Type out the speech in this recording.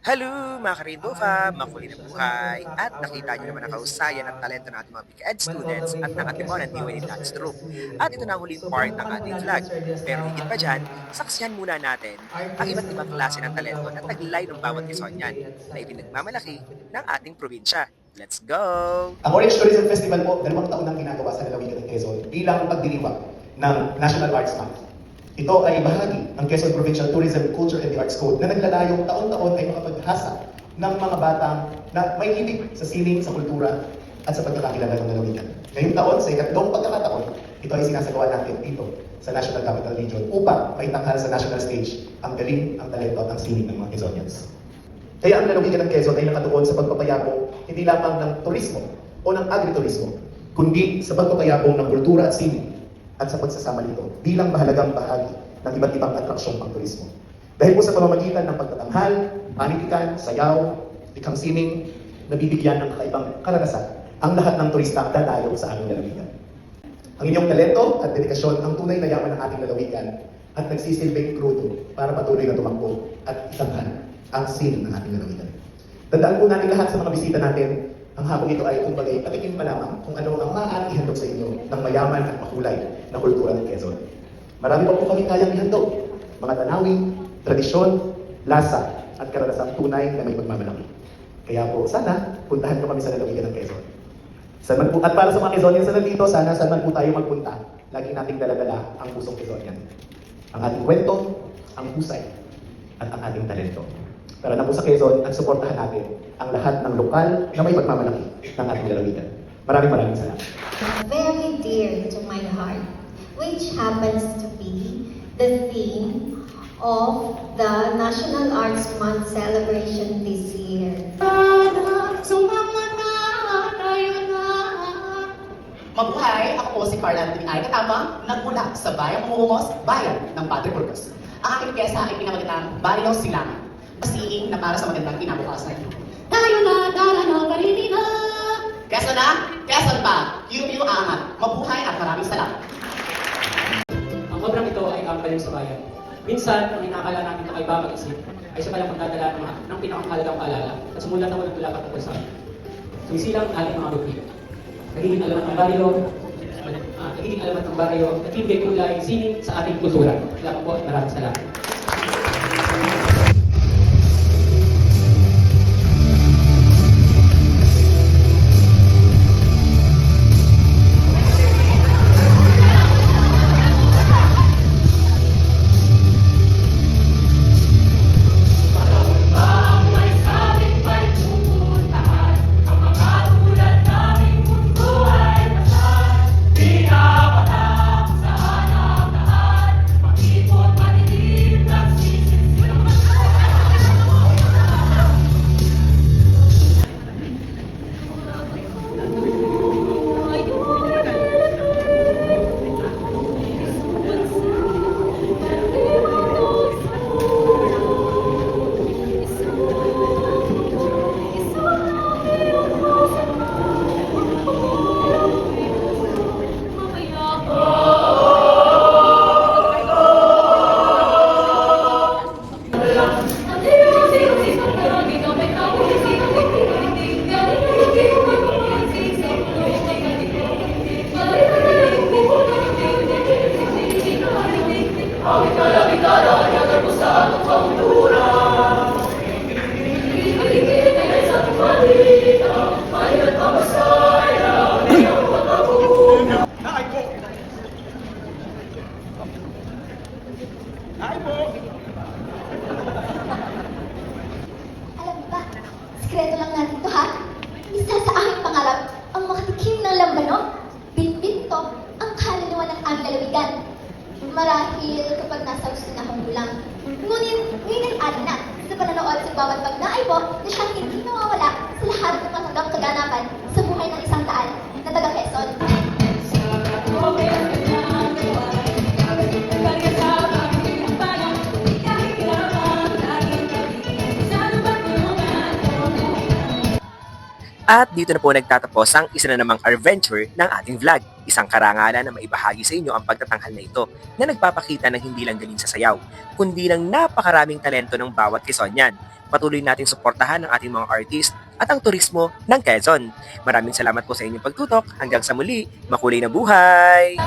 Hello mga Karindofa, makulit na buhay, at nakita niyo naman ang kahusayan at talento ng ating mga Big Ed students at ng ating mga DOE Dance Troupe. At ito na ang huling part ng ating vlog. Pero higit pa dyan, saksihan muna natin ang iba't ibang klase ng talento na taglay ng bawat Quezonian na ipinagmamalaki ng ating probinsya. Let's go! Ang Orange Tourism Festival po, 2 taon nang ginagawa sa lalawigan ng Quezon bilang pagdiriwang ng National Arts Month. Ito ay bahagi ng Quezon Provincial Tourism, Culture and the Arts Code na naglalayong taon-taon ay makapaghasa ng mga batang na may ibig sa sining, sa kultura at sa pagkakakilala ng lalawigan. Ngayong taon, sa ikatlong pagkakataon, ito ay sinasagawa natin dito sa National Capital Region upang maitanghal sa national stage ang galing, ang talento at ang sining ng mga Quezonians. Kaya ang lalawigan ng Quezon ay nakatuon sa pagpapayabong hindi lamang ng turismo o ng agriturismo, kundi sa pagpapayabong ng kultura at sining at sa pagsasama nito bilang mahalagang bahagi ng iba't ibang atraksyon pang turismo. Dahil po sa pamamagitan ng pagtatanghal, panitikan, sayaw, likhang sining, nabibigyan ng kakaibang karanasan ang lahat ng turista dadayo sa aming lalawigan. Ang inyong talento at dedikasyon ang tunay na yaman ng ating lalawigan at nagsisilbing krudo para patuloy na tumakbo at itanghal ang sining ng ating lalawigan. Tandaan po natin lahat sa mga bisita natin, ang hapong ito ay kumbagay patikim pa lamang kung ano ang maaaring ihandog sa inyo ng mayaman at makulay na kultura ng Quezon. Marami pa po kami kayang ihandog, mga tanawin, tradisyon, lasa at karanasang tunay na may pagmamalaki. Kaya po sana puntahan nyo kami sa lalawigan ng Quezon. At para sa mga Quezonians na nandito, sana saan man po tayo magpunta, lagi nating daladala ang pusong Quezonian. Ang ating kwento, ang husay, at ang ating talento. Tara na po sa Quezon at suportahan natin ang lahat ng lokal na may pagmamalaki ng ating lalawigan. Maraming salamat. Very dear to my heart, which happens to be the theme of the National Arts Month celebration this year. Mabuhay! Ako po si Carla Anthony Ay Katama, nagmula sa Bayang Mumungos, Bayan ng Padre Burgos. Ang aking pyesa ay pinamagatang Barrio Silangan, pasiing na para sa magandang kinabukasan. Tayo na, dala na, parini na! Quezon na, Quezon pa! Piu-piu angat! Mabuhay at maraming salamat! Ang obrang ito ay kampaling sa bayan. Minsan, ang inakala natin na kaiba mag-isip ay sa palang pagdadala ng pinakamahalagang paalala at sumulat ako ng tula patungkol sa akin. Sumisilang ang ating mga bukid. Nagiging alamat ng baryo, at hindi kulay sining sa ating kultura. Salamat po at maraming salamat. Alam mo ba, sikreto lang natin to ha? Isa sa aking pangarap ang makatikim ng lambanog. Bitbit to ang kaluluwa ng aming lalawigan. Marahil kapag nasa gusto na akong gulang. Ngunit ngayon ay na sa pananood sa bawat pag-naaibo na siyang hindi nawawala sa lahat ng mga kaganapan sa buhay ng isang taal na taga Quezon. At dito na po nagtatapos ang isa na namang adventure ng ating vlog. Isang karangalan na maibahagi sa inyo ang pagtatanghal na ito na nagpapakita ng hindi lang galing sa sayaw, kundi ng napakaraming talento ng bawat Quezonian. Patuloy nating suportahan ang ating mga artist at ang turismo ng Quezon. Maraming salamat po sa inyong pagtutok. Hanggang sa muli, makulay na buhay!